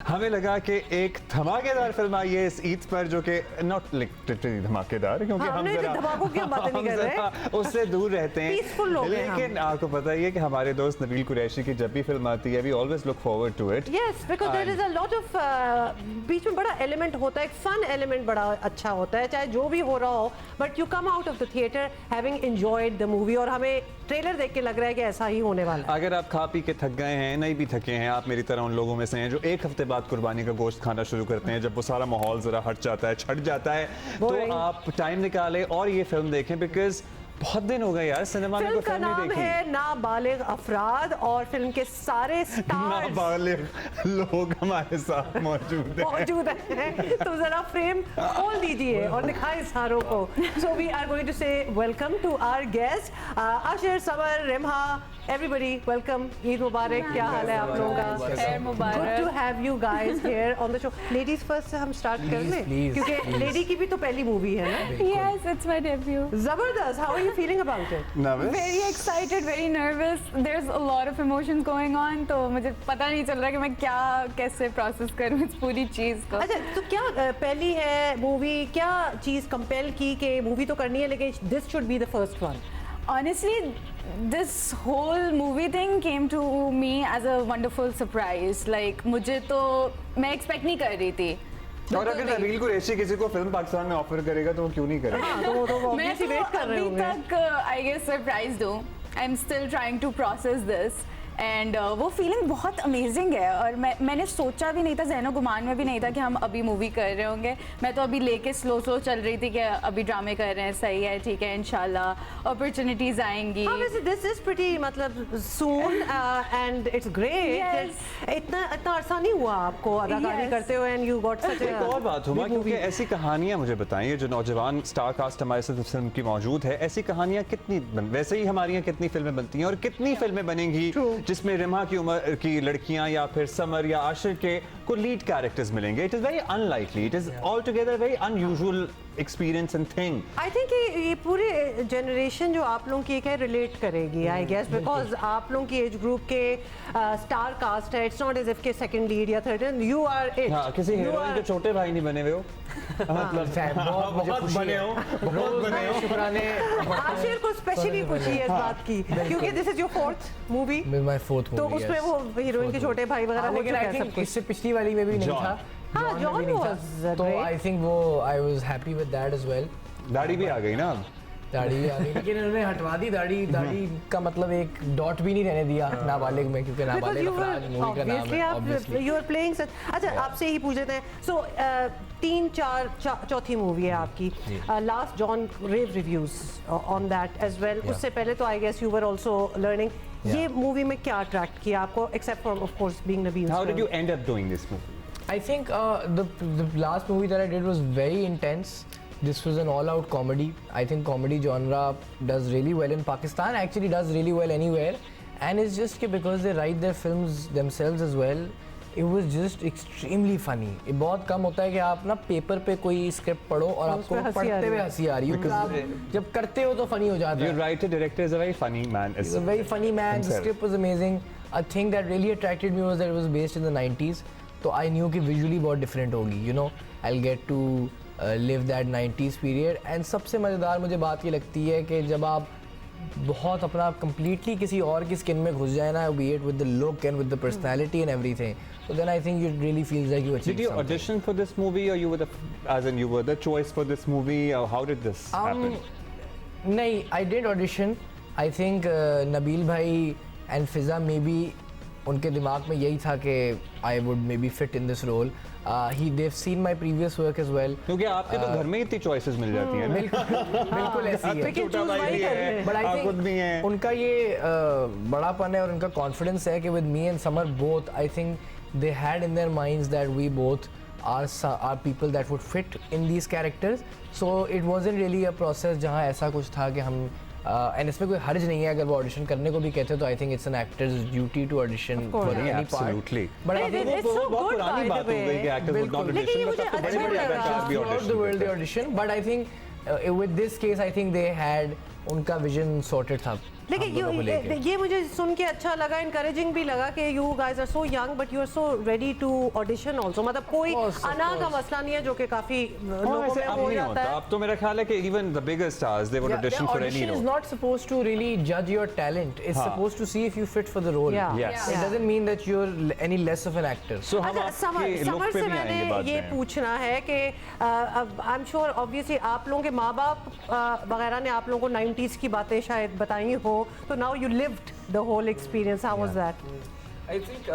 हमें लगा कि एक धमाकेदार फिल्म आई है इस ईद पर जो कि नॉट लिटरली धमाकेदार क्योंकि हाँ, हम जरा धमाकों की बातें नहीं कर रहे, उससे दूर रहते हैं। पीसफुल लोग हैं हम। लेकिन आपको पता ही है कि हमारे दोस्त नबील कुरैशी की जब भी फिल्म आती है we always look forward to it. Yes because there is a lot of बीच में बड़ा एलिमेंट होता है, एक फन एलिमेंट बड़ा अच्छा होता है, चाहे जो भी हो रहा हो, but you come out of the theatre having enjoyed the movie. और हमें ट्रेलर देख के लग रहा है कि ऐसा ही होने वाला है। अगर आप खा पी के थक गए हैं, नहीं भी थके हैं, आप मेरी तरह उन लोगों में से हैं जो एक हफ्ते बाद कुर्बानी का गोश्त खाना शुरू करते हैं, जब वो सारा माहौल जरा हट जाता है, छट जाता है, तो आप टाइम निकालें और ये फिल्म देखें बिकॉज बहुत दिन हो गए यार सिनेमा में कोई फिल्म का फिल्म नहीं नाम देखी। है नाबालिग अफराद और फिल्म के सारे स्टार्स नाबालिग लोग हमारे साथ मौजूद हैं। तो जरा फ्रेम खोल दीजिए और दिखाएं सारों को। So we are going to say welcome to our guest Ashir, Samar, Rimha, everybody welcome. Eid मुबारक। क्या हाल है आप लोगों का? Good to have you guys here on the show. Ladies first से हम स्टार्ट कर लें क्योंकि लेडी की भी तो पहली मूवी है ना। Yes, it's my debut. जबरदस्त। How are you feeling about it? Nervous? Very excited, very nervous. There's a lot of emotions going on. तो मुझे पता नहीं चल रहा कि मैं क्या कैसे प्रोसेस करूँ इस पूरी चीज़ को। अच्छा, तो क्या पहली है मूवी, क्या चीज़ कंपेल की कि मूवी तो करनी है लेकिन this should be the first one? Honestly, this whole movie thing came to me as a wonderful surprise. Like मुझे तो मैं expect नहीं कर रही थी। और अगर नबील कुरैशी किसी को फिल्म पाकिस्तान में ऑफर करेगा तो वो क्यों नहीं करेगा? हाँ, तो वो तो मैं obviously तो वेट कर रहे अभी होंगे। तक I guess सरप्राइज्ड हूँ। I am still trying to process this and वो फीलिंग बहुत अमेजिंग है। और मैंने सोचा भी नहीं था, ज़हनो गुमान में भी नहीं था कि हम अभी मूवी कर रहे होंगे। मैं तो अभी लेके स्लो चल रही थी कि अभी ड्रामे कर रहे हैं, सही है, ठीक है, इंशाल्लाह अपॉर्चुनिटीज आएंगी। हाँ, वैसे दिस इज प्रीटी मतलब सून एंड इट्स ग्रेट। इतना अरसा नहीं हुआ आपको अदाकारी करते हुए एंड यू गॉट सच एक और बात हुआ क्योंकि ऐसी कहानियां मुझे बताइए जो नौजवान स्टार कास्ट हमारे साथ फिल्म की मौजूद है, ऐसी कहानियां कितनी वैसे ही हमारी यहाँ कितनी फिल्में बनती हैं और कितनी फिल्में बनेंगी जिसमें रिमा की उम्र की लड़कियां या फिर समर या आशिर के को लीड कैरेक्टर्स मिलेंगे। It is very unlikely, it is all together very unusual experience and thing. I think ये पूरे जनरेशन जो आप लोगों की एक है रिलेट करेगी आई गेस, बिकॉज आप लोगों की एज ग्रुप के स्टार कास्ट है। इट्स नॉट एज इफ के सेकंड लीड या थर्ड, यू आर इट। हाँ, किसी हीरोइन के छोटे भाई नहीं बने हुए हो मतलब बहुत बने हो, बहुत बने हो। शुक्राने आशिर को स्पेशली खुशी है इस बात की क्योंकि this is your fourth movie. My fourth तो मूवी, उसमें वो हीरोइन के छोटे भाई वगैरह हो लेकिन चुका आई है सब थिंक कुछ। इससे पिछली वाली में भी नहीं John. था। हाँ, John John में भी नहीं था। was तो great. आई थिंक वो I was happy with that as well. दाढ़ी भी आ गई ना अब। दाढ़ी भी आ गई लेकिन इन्होंने हटवा दी दाढ़ी का मतलब एक डॉट भी नहीं रहने दिया नाबालिग में, क्योंकि नाबालिग अफराद मूवी का नाम है obviously। You are playing such. अच्छा, आपसे ही पूछ लेते हैं। सो चौथी मूवी है आपकी, last John rave reviews on that as well. उससे पहले तो I guess you were also learning. ये मूवी में क्या अट्रैक्ट किया आपको except from of course being Nabeel? How did you end up doing this movie? I think the last movie that I did was very intense. This was an all-out comedy. I think comedy genre does really well in Pakistan. Actually, does really well anywhere. And it's just कि because they write their films themselves as well, it was just extremely funny. ये बहुत कम होता है कि आप ना paper पे कोई स्क्रिप्ट पढ़ो और आपको पढ़ते हुए हंसी आ रही है। आप जब करते हो तो फनी हो जाता है। Your writer director is a very funny man. He's a very funny man. The script was amazing. A thing that really attracted me was that it was based in the 90s. तो I knew कि visually बहुत different होगी. You know, I'll get to live that 90s period. And सबसे मज़ेदार मुझे बात ये लगती है कि जब आप बहुत अपना completely किसी और की skin में घुस जाए ना, be it with the look and with the personality and everything, so then I think it really feels like you achieved Did you something. audition for this movie or you were as in you were the choice for this movie or how did this happen? नहीं, I did audition. I think Nabeel भाई and Fiza maybe उनके दिमाग में यही था कि I would maybe fit in this role. They've seen my previous work as well. क्योंकि आपके तो घर में ही इतनी चॉइसेस मिल जाती हैं ना। बिल्कुल ऐसी है। लेकिन choose वही कर रहे हैं। But I खुद भी हैं। think उनका ये बड़ापन है और उनका कॉन्फिडेंस है कि with me and Samar both, I think they had in their minds that we both are people that would fit in these characters. So it wasn't really a process जहाँ ऐसा कुछ था कि हम एंड इसमें कोई हर्ज नहीं है अगर वो ऑडिशन करने को भी कहते हैं तो I think it's an actor's duty to audition for any part. Absolutely. But It's so बहुत good, पुरानी by बात the हो गई कि way. actors would not लेकिन ये audition, मुझे मतलब तो अच्छा बड़े-बड़े लगा। अदाकार भी throughout audition the world करते they हैं। audition, but I think with this case I think they had उनका विजन सॉर्टेड था। लेकिन हम दोनों को लेके। ये मुझे सुन के अच्छा लगा, इनकरेजिंग भी लगा कि you guys are so young but you are so ready to audition also. मतलब कोई course, of अना का course. मसला नहीं है जो कि काफी और लोगों वैसे में अब हो नहीं जाता होता, है। अब तो मेरा ख्याल है कि even the bigger stars they would Yeah, audition the for any audition is role. not supposed to really judge your talent. It's हाँ. supposed to see if you fit for the role. Yeah. Yes. It Yeah. doesn't mean that you're any less of an actor. सो हम अच्छा, आपके look summer पे से भी आएंगे मैंने बाद ये में। पूछना है कि आई एम श्योर ऑब्वियसली आप लोगों के माँ बाप वगैरह ने आप लोगों को 90s की बातें शायद बताई हो, तो now you lived the whole experience, how was that? I think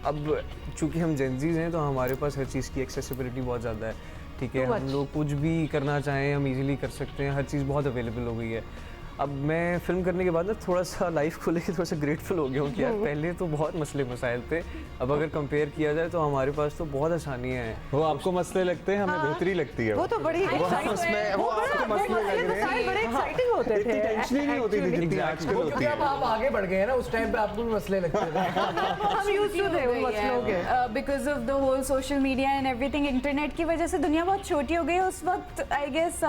अब चूंकि हम जेंजीज हैं तो हमारे पास हर चीज़ की एक्सेसिबिलिटी बहुत ज़्यादा है, ठीक है। Too हम much. लोग कुछ भी करना चाहें हम इजीली कर सकते हैं, हर चीज़ बहुत अवेलेबल हो गई है। अब मैं फिल्म करने के बाद ना थोड़ा सा लाइफ को लेकर थोड़ा सा ग्रेटफुल हो गया हूँ कि यार पहले तो बहुत मसले मसाइल थे, अब अगर कंपेयर किया जाए तो हमारे पास तो बहुत आसानियाँ हैं। वो आपको मसले लगते हैं, हमें बेहतरी लगती है। वो तो बड़ी वो उसमें वो आपको मसले लग रहे हैं। बड़े एक्साइटिंग होते थे। इतनी टेंशन ही नहीं होती थी जितनी आजकल होती क्योंकि अब है। आप आगे बढ़ गए हैं ना, उस टाइम पे आपको भी मसले लगते थे। हम यूज्ड टू थे उन मसलों के। Because of the whole social media and everything, internet की वजह से दुनिया बहुत छोटी हो गई है। उस वक्त आई गेस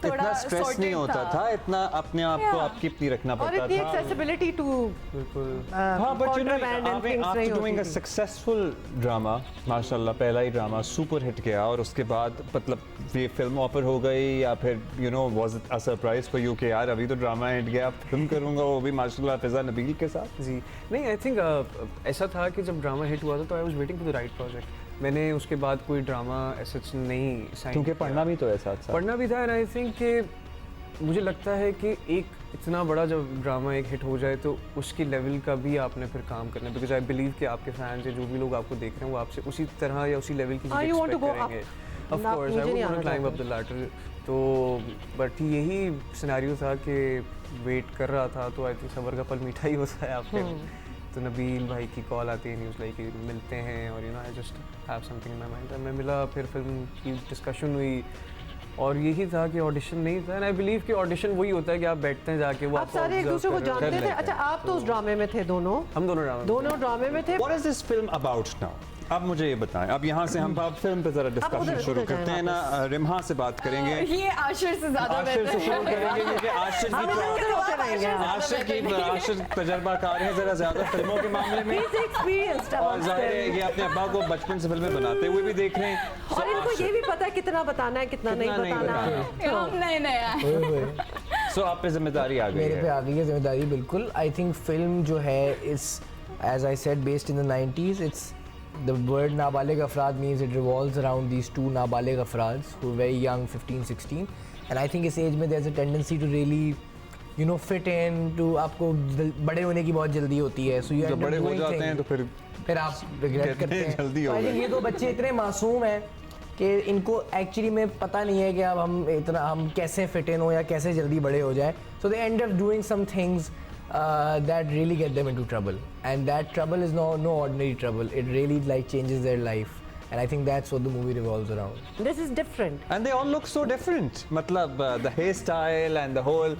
इतना स्ट्रेस नहीं होता था, इतना अपने आप को Yeah. आपकी अपनी रखना और पड़ता इतनी था। एक्सेसिबिलिटी टू बिल्कुल। हाँ, but you know, things after नहीं doing a होती थी। successful drama, माशाल्लाह पहला ही ड्रामा सुपर हिट गया, और उसके बाद मतलब ये फिल्म ऑफर हो गई, या फिर you know was it a surprise for you कि यार अभी तो ड्रामा हिट गया, फिल्म करूंगा वो भी माशाल्लाह फिजा नबील के साथ। जी नहीं, आई थिंक ऐसा था कि जब ड्रामा हिट हुआ था तो I was waiting for the right project. मैंने उसके बाद कोई ड्रामा ऐसा नहीं साइन क्योंकि पढ़ना भी तो है साथ साथ। पढ़ना भी था, एंड आई थिंक कि मुझे लगता है कि एक इतना बड़ा जब ड्रामा एक हिट हो जाए तो उसकी लेवल का भी आपने फिर काम करना है, बिकॉज आई बिलीव कि आपके फैंस या जो भी लोग आपको देख रहे हैं वो आपसे उसी तरह या उसी लेवल की Ah, you want to expect go up? करेंगे। ऑफ ना, कोर्स मुझे आई नहीं वुड आना क्लाइंब अप चाहता। The ladder. तो बट यही सिनेरियो था कि वेट कर रहा था, तो आई थिंक सबर का फल मीठा ही होता है आपके। तो नबील भाई की कॉल आती है, न्यूज़ लाइक मिलते हैं, और you know I just have something in my mind. मैं मिला, फिर फिल्म की डिस्कशन हुई, और यही था कि ऑडिशन नहीं था। एंड आई बिलीव कि ऑडिशन वही होता है कि आप बैठते हैं जाके, वो आप आपको सारे एक observe दूसरे को कर रहे हो। जानते कर थे। लेते अच्छा, हैं। आप तो उस ड्रामे में थे दोनों हम दोनों ड्रामा दोनों ड्रामे में थे। What is this film about now? अब मुझे ये बताएं, अब यहाँ से हम अब फिल्म पे जरा डिस्कशन उधर- शुरू उधर करते हैं जाएं ना। रिम्हा से बात करेंगे, ये आशिर से ज्यादा आशिर से बेहतर शुरू करेंगे क्योंकि आशिर हम इधर की उधर होते रहेंगे। आशिर तजर्बाकार हैं जरा ज्यादा फिल्मों के मामले में, He's experienced और amongst जाहिर है them. ये अपने अब्बा को बचपन से फिल्में बनाते हुए भी देख रहे हैं। और इनको ये भी पता है कितना बताना है कितना नहीं कितना नहीं बताना। हम नए नए आए। ओए होए। सो आप पे जिम्मेदारी आ गई मेरे पे है। आ गई है जिम्मेदारी बिल्कुल। आई थिंक फिल्म जो है इस as I said based in the 90s। It's the word नाबालिग अफराद means it revolves around these two नाबालिग अफराद who very young 15-16, and I think इस एज में there is a tendency to really you know fit in to, आपको बड़े होने की बहुत जल्दी होती है। सो यू जब बड़े हो जाते हैं तो फिर आप रिग्रेट कहते करते हैं हैं। जल्दी हो तो I think गए। ये दो बच्चे इतने मासूम हैं कि इनको एक्चुअली में पता नहीं है कि अब हम कैसे फिट इन हो या कैसे जल्दी बड़े हो जाए। So they end up doing some things that really get them into trouble, and that trouble is no ordinary trouble. It really like changes their life, and I think that's what the movie revolves around. This is different. And they all look so different. मतलब the hairstyle and the whole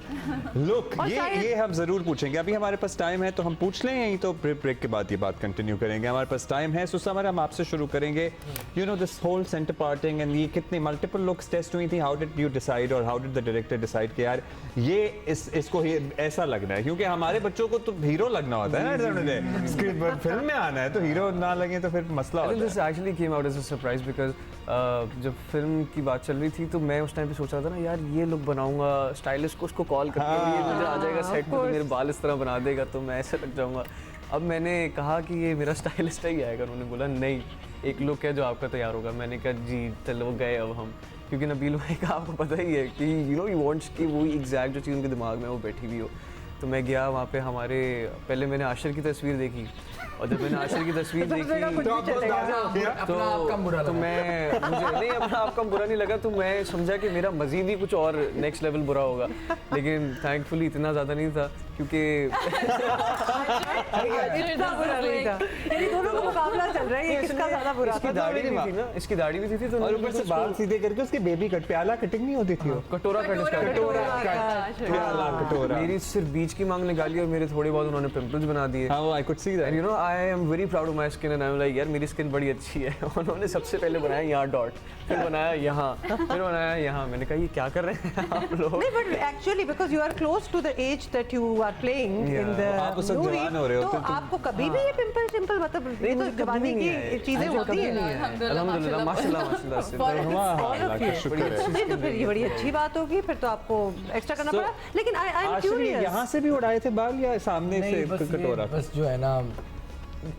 look. और शायद- ये हम जरूर पूछेंगे। अभी हमारे पास time है तो हम पूछ लें, यहीं तो ब्रेक के बाद ये बात कंटिन्यू करेंगे। हमारे पास टाइम है। सो समर, हम आपसे शुरू करेंगे। You know this whole centre parting and ये कितने मल्टीपल लुक्स टेस्ट हुई थी। हाउ डिड यू डिसाइड, और how did the director decide कि यार ये इसको ऐसा लगना है, क्योंकि हमारे बच्चों को तो हीरो लगना होता है ना। स्क्रीन फिल्म में आना है तो हीरो ना लगे तो फिर मसला I think होता this actually came out as a surprise because जब फिल्म की बात चल रही थी तो मैं उस टाइम पे सोच रहा था ना, यार ये लुक बनाऊंगा, स्टाइलिस्ट को उसको कॉल करके ये मुझे आ जाएगा सेट पे, तो मेरे बाल इस तरह बना देगा तो मैं ऐसे लग जाऊंगा। अब मैंने कहा कि ये मेरा स्टाइलिस्ट ही आएगा, उन्होंने बोला नहीं, एक लुक है जो आपका तैयार होगा। मैंने कहा जी चलो गए अब हम, क्योंकि नबील भाई का आपको पता ही है कि यू नो ही वांट्स कि वो एग्जैक्ट जो चीज़ उनके दिमाग में वो बैठी हुई हो। तो मैं गया वहाँ पे, हमारे पहले मैंने आशिर की तस्वीर देखी, और जब मैंने आशिर की तस्वीर कुछ भी देखी चलेगा। तो अपना आप कम बुरा तो लगा। मैं मुझे नहीं अपना आप कम बुरा नहीं लगा, तो मैं समझा कि मेरा मजीद ही कुछ और नेक्स्ट लेवल बुरा होगा, लेकिन थैंकफुली इतना ज़्यादा नहीं था क्योंकि इतना बुरा नहीं था। यानी दोनों का मुकाबला चल रहा है, ये किसका ज्यादा बुरा इसकी था। दाढ़ी भी थी ना, इसकी दाढ़ी भी थी तो और उन्होंने ऊपर से कुछ बाल सीधे करके उसके बेबी कट पे आला कटिंग नहीं होती थी वो। कटोरा कट इसका कटोरा कट, आला कटोरा। मेरी सिर्फ बीच की मांग निकाली और मेरे थोड़े बहुत उन्होंने पिंपल्स बना दिए। हाँ वो I could see that. And you know, I am very proud of my skin and I am like यार मेरी स्किन बड़ी अच्छी है। उन्होंने सबसे पहले बनाया यहाँ डॉट, फिर बनाया यहाँ, फिर बनाया यहाँ। मैंने कहा ये क्या कर रहे हैं आप लोग? नहीं, but actually because you are close to the age that you are playing in the आप उस वक्त movie, जवान हो रहे तो होते तो- आपको कभी भी ये पिंपल मतलब ये तो जवानी की चीजें होती हैं। अल्हम्दुलिल्लाह माशाल्लाह माशाल्लाह से। अल्लाह का शुक्र है। नहीं तो फिर ये बड़ी अच्छी बात होगी, फिर तो आपको एक्स्ट्रा करना पड़ा। लेकिन आई एम आश्री क्यूरियस, यहाँ से भी उड़ाए थे बाल या सामने से नहीं, कटोरा? बस जो है ना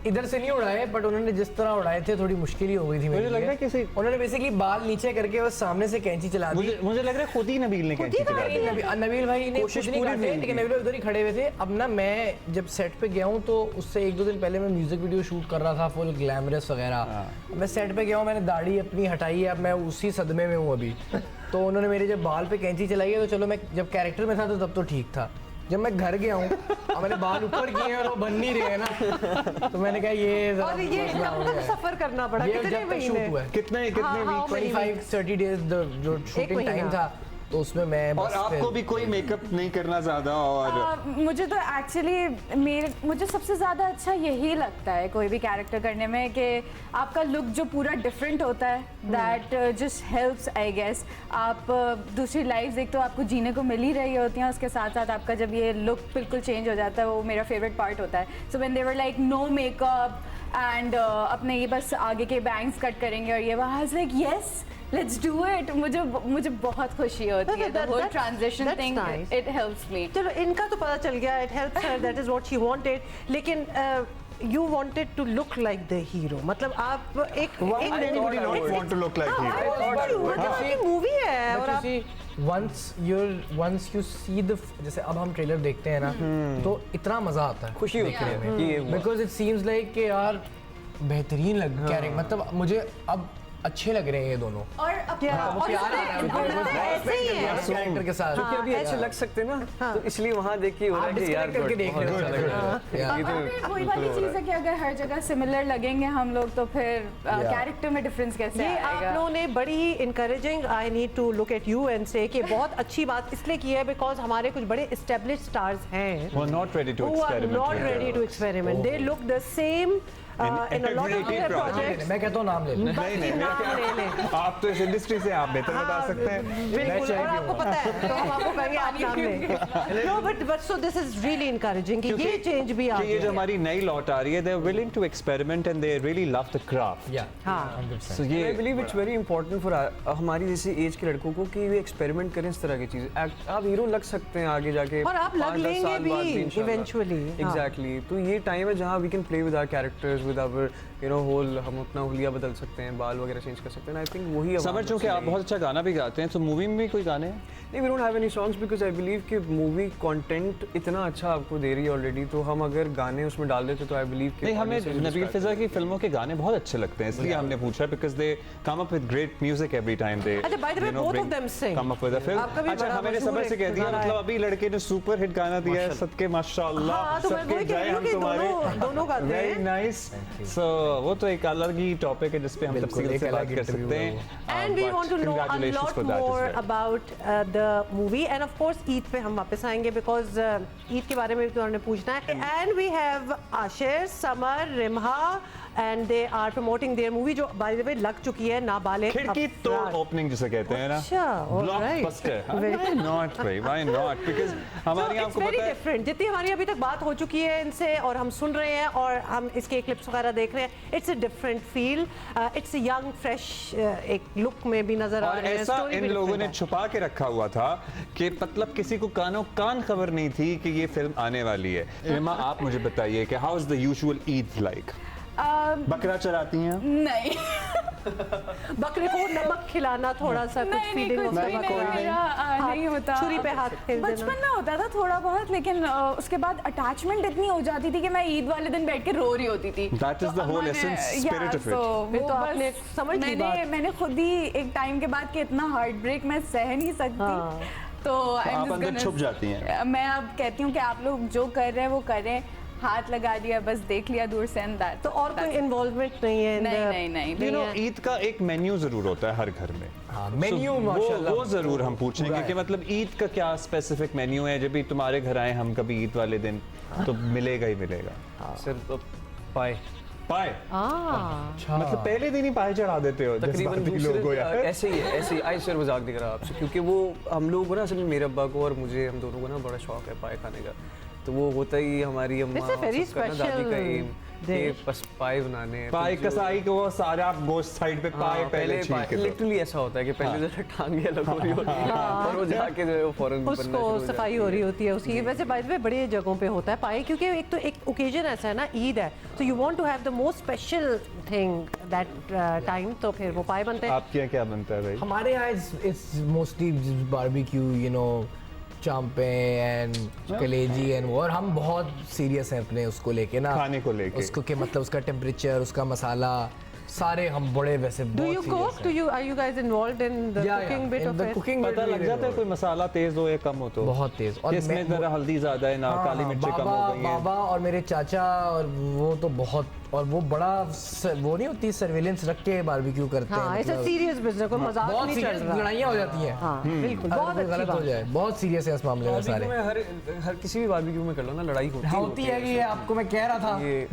इधर से नहीं उड़ाए, बट उन्होंने जिस तरह उड़ाए थे थोड़ी मुश्किल ही हो गई थी मेरे मुझे लग रहा है लिए। किसी उन्होंने बेसिकली बाल नीचे करके बस सामने से कैंची चला दी। मुझे लग रहा है खुद ही नबील ने कैंची चला दी। नबील भाई ने कोशिश कुछ नहीं पूरी काटे, नहीं लेकिन नबील भाई उधर ही खड़े हुए थे। अब ना मैं जब सेट पे गया हूँ तो उससे 1-2 दिन पहले मैं म्यूजिक वीडियो शूट कर रहा था, फुल ग्लैमरस वगैरह। मैं सेट पे गया हूँ, मैंने दाढ़ी अपनी हटाई है, अब मैं उसी सदमे में हूँ अभी। तो उन्होंने मेरे जब बाल पे कैंची चलाई है, तो चलो मैं जब कैरेक्टर में था तो तब तो ठीक था। जब मैं घर गया हूँ और मैंने बाल ऊपर किए हैं और वो बन नहीं रहे हैं ना, तो मैंने कहा ये और ये कब तक सफर करना पड़ा, ये कितने जब तक शूट महीने? हुआ है कितने हाँ, वीक? 25-30 डेज जो शूटिंग महीना। टाइम था, तो उसमें मैं और बस आपको भी कोई मेकअप नहीं करना ज्यादा? और मुझे तो एक्चुअली मुझे सबसे ज़्यादा अच्छा यही लगता है कोई भी कैरेक्टर करने में कि आपका लुक जो पूरा डिफरेंट होता है, that just helps I guess. आप दूसरी लाइफ एक तो आपको जीने को मिल ही रही होती हैं, उसके साथ साथ आपका जब ये लुक बिल्कुल चेंज हो जाता है, वो मेरा फेवरेट पार्ट होता है। So when they were like no makeup and अपने ये बस आगे के बैंग्स कट करेंगे और ये वहाँ like yes let's do it. मुझे बहुत खुशी होती है, the whole transition thing, it helps me. चलो इनका तो पता चल गया, it helps her, that is what she wanted. लेकिन you wanted to look like the hero, मतलब आप एक anybody not want to look like hero? मतलब मूवी है और आप once you see the जैसे अब हम ट्रेलर देखते हैं ना, तो इतना मजा आता है खुशी होती है कि ये हुआ। बिकॉज इट सीम्स लाइक कि यार बेहतरीन लग क्या रहे, मतलब मुझे अब अच्छे लग रहे हैं ये दोनों। और क्या अपना और प्यार आ रहा है इसमें उनको, लगता है ऐसे ही है। कैरेक्टर के साथ क्योंकि अभी अच्छे लग सकते हैं ना, तो इसलिए वहाँ देख के हो रहा आप है कि यार डिस्कनेक्ट करके देख रहे हो, बहुत अच्छा लग रहा है। ये अब तो वही वाली चीज़ है कि अगर हर जगह सिमिलर लगेंगे हम लोग तो फिर कैरेक्टर में डिफरेंस कैसे ये आएगा? आप लोगों ने बड़ी ही encouraging, I need to look at you and say कि बहुत अच्छी बात इसलिए की है बिकॉज हमारे कुछ बड़े एस्टेब्लिश स्टार्स हैं Who are not ready to who are experiment not with ready it. to experiment. They look the same in a lot of every their project. projects. मैं कहता हूँ नाम ले लो। नहीं नहीं नाम ले लें। आप तो इस इंडस्ट्री से आप बेहतर बता सकते हैं। बिल्कुल, चाय और पीऊंगा। आपको पता है तो हम आपको कहेंगे आप नाम लें। No, but so this is really encouraging कि ये चेंज भी आ कि ये जो गया। हमारी नई लौट आ रही है, they are willing to experiment and they really love the craft. या हाँ। 100%। So आई ये believe it's very important for हमारी जैसी एज के लड़कों को कि वे एक्सपेरिमेंट करें इस तरह की चीज़। आप हीरो लग सकते हैं आगे जाके, और आप लग 5-10 लेंगे साल भी बाद इंशाल्लाह। eventually, हाँ। एग्जैक्टली। तो ये टाइम है जहाँ we can play with our characters, with our whole, हम अपना हुलिया बदल सकते हैं, बाल वगैरह चेंज कर सकते हैं। आई थिंक वही समझ चूंकि आप बहुत अच्छा गाना भी गाते हैं, तो मूवी में भी कोई गाने हैं? नहीं, we don't have any songs because I believe कि मूवी कंटेंट इतना अच्छा आपको दे रही है ऑलरेडी, तो हम अगर गाने उसमें डाल देते तो आई बिलीव कि नहीं, हमें नबील फिजा की फिल्मों के गाने बहुत अच्छे लगते हैं, इसलिए हमने पूछा because they come up with great music every time they. अच्छा, by the way, both of them sing. Come up with a film. आपका भी अच्छा, बड़ा हमें मशहूर सबर से कह दिया, गाना है। मतलब अभी लड़के ने सुपर हिट गाना दिया है, सबके माशाल्लाह, हाँ, तो मैं सबके वही कह रही जय हूँ हम कि तुम्हारे। दोनों गाते हैं। Very nice. सो वो तो एक अलग ही टॉपिक है जिस पे हम बिल्कुल, तफसील से एक बात अलग कर interview सकते है हैं। And we But want to know a congratulations lot for that as more well. about the movie and of course Eid पे हम वापस आएंगे because ईद के बारे में भी तो हमने पूछना है। And we have Asher, Samar, Rimha and they are promoting their movie जो by the way लग चुकी है नाबालिग खिड़की तोड़ अफराद। ओपनिंग जिसे कहते हैं ना, अच्छा, all right. Blockbuster. Why not भाई, why not? Because हमारे यहाँ It's आपको very पता है different. जितनी हमारी अभी तक बात हो चुकी है इनसे और हम सुन रहे हैं और हम इसके क्लिप्स वगैरह देख रहे हैं, it's a different feel, it's young fresh, एक लुक में भी नजर आ और रहे हैं। ऐसा story इन भी लोगों ने different है। छुपा के रखा हुआ था कि मतलब किसी को कानों कान खबर नहीं थी कि ये फिल्म आने वाली है। रिमा, आप मुझे बताइए कि how is the usual Eid like? बकरा चराती हैं? नहीं बकरे को नमक खिलाना थोड़ा सा कुछ नहीं फीलिंग कुछ भी नहीं मेरा नहीं होता। छुरी पे हाथ फेर देना। बचपन में होता था थोड़ा बहुत, लेकिन उसके बाद अटैचमेंट इतनी हो जाती थी कि मैं ईद वाले दिन बैठ के रो रही होती थी। That is the whole essence, spirit of it. फिर तो आपने समझ ली बात। मैंने खुद ही एक टाइम के बाद कि इतना हार्ट ब्रेक मैं सह नहीं सकती, हाँ। तो आप अंदर छुप जाती हैं। मैं अब कहती हूँ कि आप लोग जो कर रहे हैं वो करें, हाथ लगा दिया, बस देख लिया दूर से and that. तो और कोई इन्वॉल्वमेंट नहीं है? नहीं यू नो, ईद का एक मेन्यू जरूर होता है हर घर में। हाँ, मेन्यू So, माशाल्लाह वो जरूर हम पूछेंगे पूरा कि है। मतलब ईद का क्या स्पेसिफिक मेन्यू है। जब भी तुम्हारे घर आए हम कभी ईद वाले दिन, तो मिलेगा ही मिलेगा। सिर्फ पाए पाए हाँ मतलब पहले दिन ही पाए चढ़ा देते हो तकरीबन जज्बाती लोग हो यार। ऐसे ही है, ऐसे ही। आई शेयर मजाक नहीं कर रहा आपसे, क्योंकि वो हम लोग को ना असल में मेरे अब्बा को और मुझे, हम दोनों को ना बड़ा शौक है पाए खाने का। तो वो होता ही हमारी अम्मा It's a very सबका ना दादी का special एम कि dish. बस पाए बनाने हैं। पाए तो जो- कसाई को वो सारा गोश्त साइड पे पाए हाँ, पहले छील के दो। लिटरली ऐसा होता है कि पहले जो है टांगे अलग हो रही होती है और वो जाके जो है वो फौरन बनना शुरू उसको हो सफाई जाती हो है। रही होती है उसकी। वैसे बाय द वे बड़ी जगहों पे होता है पाए, क्योंकि एक तो एक ओकेजन ऐसा है ना, ईद है, तो you want to have the most special thing that time, तो फिर वो पाए बनते हैं। आपके यहाँ क्या बनता है भाई? हमारे यहाँ it's mostly barbecue, you know, चांपे एंड कलेजी एंड वो, और हम बहुत सीरियस हैं अपने उसको लेके ना, खाने को लेके। उसको के मतलब उसका टेम्परेचर, उसका मसाला, सारे हम बड़े वैसे do you cook? Do you, are you guys involved in the cooking bit of it? Cooking पता लग जाता है कोई मसाला तेज हो या कम हो तो? बहुत तेज। और इसमें जरा हल्दी ज्यादा है ना, काली मिर्ची कम हो गई है। बाबा और मेरे चाचा और वो तो बहुत, और वो बड़ा वो नहीं होती, सर्विलेंस रख के बारबेक्यू करते हैं। हाँ, इट्स अ सीरियस बिजनेस, कोई मजाक बहुत नहीं चल सीरियस रहा। लड़ाइयाँ हो जाती हैं। हाँ बिल्कुल, अगर बहुत कोई अच्छी गलत हो बात। जाए, बहुत सीरियस है इस मामले में सारे। बारबेक्यू में हर किसी भी बारबेक्यू में कर लो ना, लड़ाई होती है कि ये आपको मैं कह रहा था ये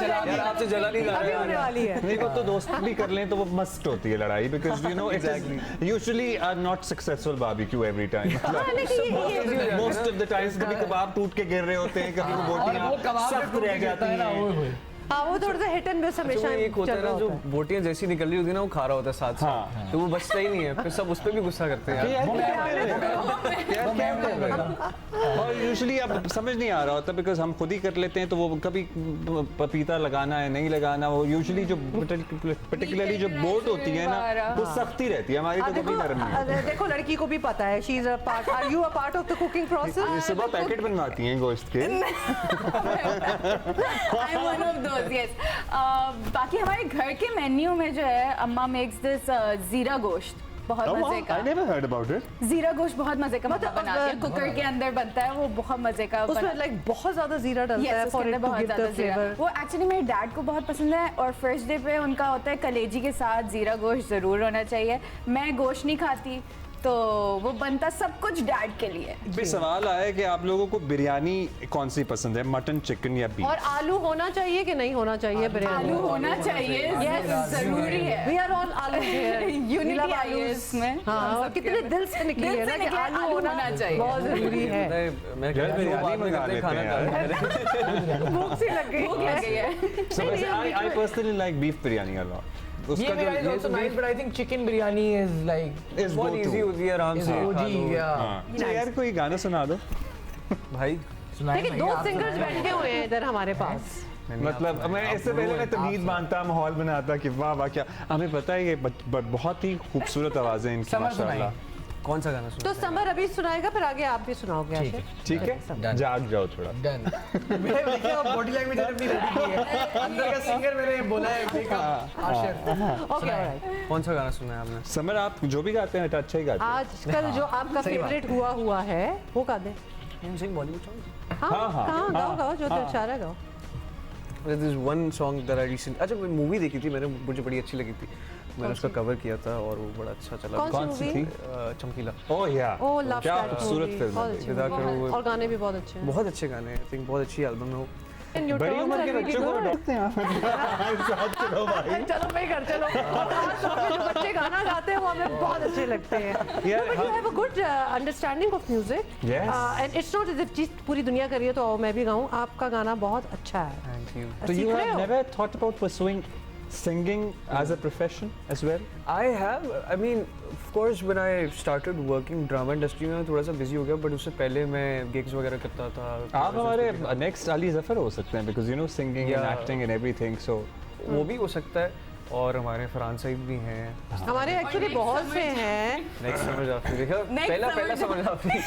यार आपसे जला नहीं अभी होने लगा वाली है। नहीं, वो तो दोस्त भी कर लें तो वो मस्ट होती है लड़ाई, because you know it usually are not successful barbecue every time. Most of the times कभी कबाब टूट के गिर रहे होते हैं, कभी वो और वो बोटियां कबाब सख्त रह जाती हैं। हाँ, वो थोड़ा सा हिट एंड मिस हमेशा एक होता चल है रहा ना जो होता है। बोटियां जैसी निकल रही होती है ना, वो खा रहा होता है साथ साथ, तो वो बचता ही नहीं है, फिर सब उस पर भी गुस्सा करते हैं यार। और यूजुअली अब समझ नहीं आ रहा होता बिकॉज हम खुद ही कर लेते हैं, तो वो कभी पपीता लगाना है नहीं लगाना, वो यूजुअली जो पर्टिकुलरली जो बोट होती है ना वो सख्ती रहती है, हमारी तो कभी नरम नहीं होती। देखो लड़की को भी पता है, she is a part, are you a part of the cooking process? सुबह पैकेट बनवाती हैं गोश्त के। I'm one of those, yes. बाकी हमारे घर के मेन्यू में जो है, अम्मा मेक्स दिस जीरा गोश्त, बहुत मजे का। I never heard about it. जीरा गोश्त बहुत मजे का मतलब बनाती है, कुकर के अंदर बनता है, वो बहुत मजे का उसमें लाइक बहुत ज्यादा जीरा डलता है for it to give the flavour. वो एक्चुअली मेरे डैड को बहुत पसंद है, और फर्स्ट डे पे उनका होता है कलेजी के साथ जीरा गोश्त जरूर होना चाहिए। मैं गोश्त नहीं खाती, तो वो बनता सब कुछ डैड के लिए। फिर सवाल आया कि आप लोगों को बिरयानी कौन सी पसंद है, मटन, चिकन या बीफ? और आलू होना चाहिए कि नहीं होना चाहिए बिरयानी? आलू होना चाहिए, yes, जरूरी है। वी आर ऑल आलू यूनिटी आई है इसमें। हाँ, और कितने दिल से निकली दिल है से ना कि निकली है, आलू आलू होना होना चाहिए। बहुत जरूरी है। मैं यार कहता हूँ बिरयानी बाद में मंगा करते हैं लेते खाना हैं खा भूख सी लग भूख गई लग गई है। है। So वैसे I personally like beef biryani a lot. ये उसका मेरा is जो also nice, but I think chicken biryani is like is बहुत go इजी to. होती है, आराम से खा OG, लो। yeah. हाँ। अच्छा यार कोई गाना सुना दो। भाई सुनाए देखिए भाई, दो आप सिंगर्स सुनाए। बैठे हुए हैं इधर हमारे पास। मतलब मैं इससे पहले मैं तमीज मानता, माहौल बनाता कि वाह वाह क्या, हमें पता है ये बहुत ही खूबसूरत आवाजें इनकी समर माशाल्लाह। कौन सा गाना सुना? तो समर अभी सुनाएगा, फिर आगे आप भी सुनाओगे ठीक आशिर। है। ठीक है, Done. जाग जाओ थोड़ा। डन। मेरे देखिए अब बॉडी लैंग्वेज अपनी रेडी की है, अंदर का सिंगर मैंने बोला है बेकअप आशिर। Okay alright. कौन सा गाना सुना है आपने? समर आप जो भी गाते हैं अच्छा ही गाते हैं। आजकल जो आपका सही बात। फेवरेट हुआ है वो गा दे। बॉलीवुड सॉन्ग। हाँ हाँ, कहाँ गाओ हाँ, गाओ जो हाँ। दिल चाह रहा है गाओ। There is one song that I recently, अच्छा मैं मूवी देखी थी, मैंने मुझे बड़ी अच्छी लगी थी, मैंने उसका कवर किया था और वो बड़ा अच्छा चला। कौन कौन सी सी मूवी? थी? चमकीला। ओह या ओ लव क्या दैट खूबसूरत मूवी, फिल्म बहुत है। अच्छी विदा movie, करो, और गाने भी बहुत अच्छे हैं। बहुत अच्छे गाने हैं, आई थिंक बहुत अच्छी एल्बम है वो। And your बड़ी turns उम्र are के really बच्चों को good. डांटते हैं आप। साथ चलो भाई। चलो भाई घर चलो। और खास तौर पे जो बच्चे गाना गाते हैं वो हमें बहुत अच्छे लगते हैं। यार, No, but you have a good understanding of music. Yes. And it's not as if जिस पूरी दुनिया कर रही है तो आओ मैं भी गाऊं। आपका गाना बहुत अच्छा है। Thank you. So you सीख रहे have हो? never thought about pursuing singing as a profession as well? I have, I mean, of course, when I started working drama industry में थोड़ा सा busy हो गया, but उससे पहले मैं gigs वगैरह करता था। आप हमारे next अली जफर हो सकते हैं because you know singing and Yeah. acting and everything, so वो भी हो सकता है, और हमारे फरहान सईद भी हैं। हमारे एक्चुअली बहुत से हैं। नेक्स्ट समर जाफरी देखा, Next पहला Summer समर जाफरी।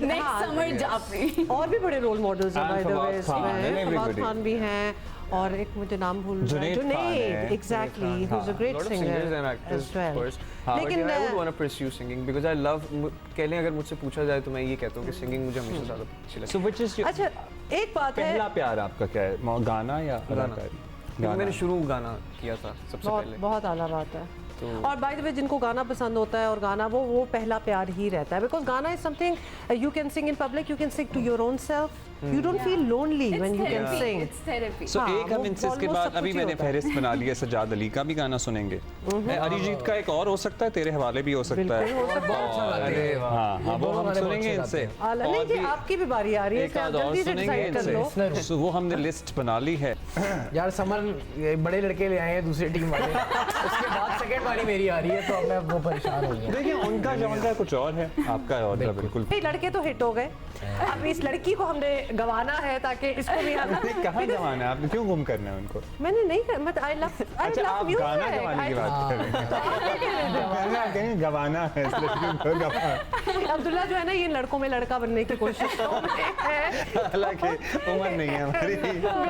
नेक्स्ट समर जाफरी। और भी बड़े रोल मॉडल्स हैं And by the Fawad way Khan and इसमें। फवाद everybody. खान भी हैं और एक मुझे नाम भूल रहा है, जुनैद खान है। Exactly who is a great lot of singers and singer actors, as well. of course. लेकिन But yeah, I would want to pursue singing because I love, कह लें अगर मुझसे पूछा जाए तो मैं ये कहता हूँ कि singing मुझे हमेशा ज़्यादा अच्छी लगती so which is your अच्छा एक बात है, पहला प्यार आपका क्या है, गाना या गाना। अदाकारी? है। मैंने शुरू गाना किया था सबसे बहुत पहले। बहुत आला बात है। और बाय द वे जिनको गाना पसंद होता है और गाना वो पहला प्यार ही रहता है, बिकॉज गाना is something you can sing in public, you can sing to your own self, you don't feel lonely when you can sing. It's therapy. So, हाँ, एक हम वो इनसे इसके almost बाद सब अभी कुछ ही मैंने होता है। फहरिस्त बना ली है, सजाद अली का भी गाना सुनेंगे, अरिजीत का एक और हो सकता है, तेरे हवाले भी हो सकता है। बिल्कुल हो सकता है। अच्छा गाते अरे हैं। हाँ हाँ, वो दोनों हम गाने बहुत सुनेंगे अच्छे इनसे। नहीं और जी, भी आपकी भी बारी आ रही है, एक इसलिए आप आध और जल्दी से सुनेंगे डिसाइड कर लो। इनसे। So, वो हमने लिस्ट बना ली है। यार समर ये बड़े लड़के ले आए हैं दूसरी टीम वाले, उसके बाद सेकंड बारी मेरी आ रही है, तो अब मैं वो परेशान हो गया। देखिए उनका जॉनरा कुछ और है, आपका और बिल्कुल। ये लड़के तो हिट हो गए, अब इस लड़की को हमने गवाना है ताकि इसको भी हम कहाँ जमाना है, आपने क्यों गुम करना है उनको? मैंने नहीं कर, मैं आई लव अच्छा, आप गाना गवाने की बात कर रहे हैं। गाना कहीं गवाना है, इस लड़की को गवाना। अब्दुल्ला जो है ना, ये लड़कों में लड़का बनने की कोशिश में है। हालांकि उम्र नहीं है हमारी।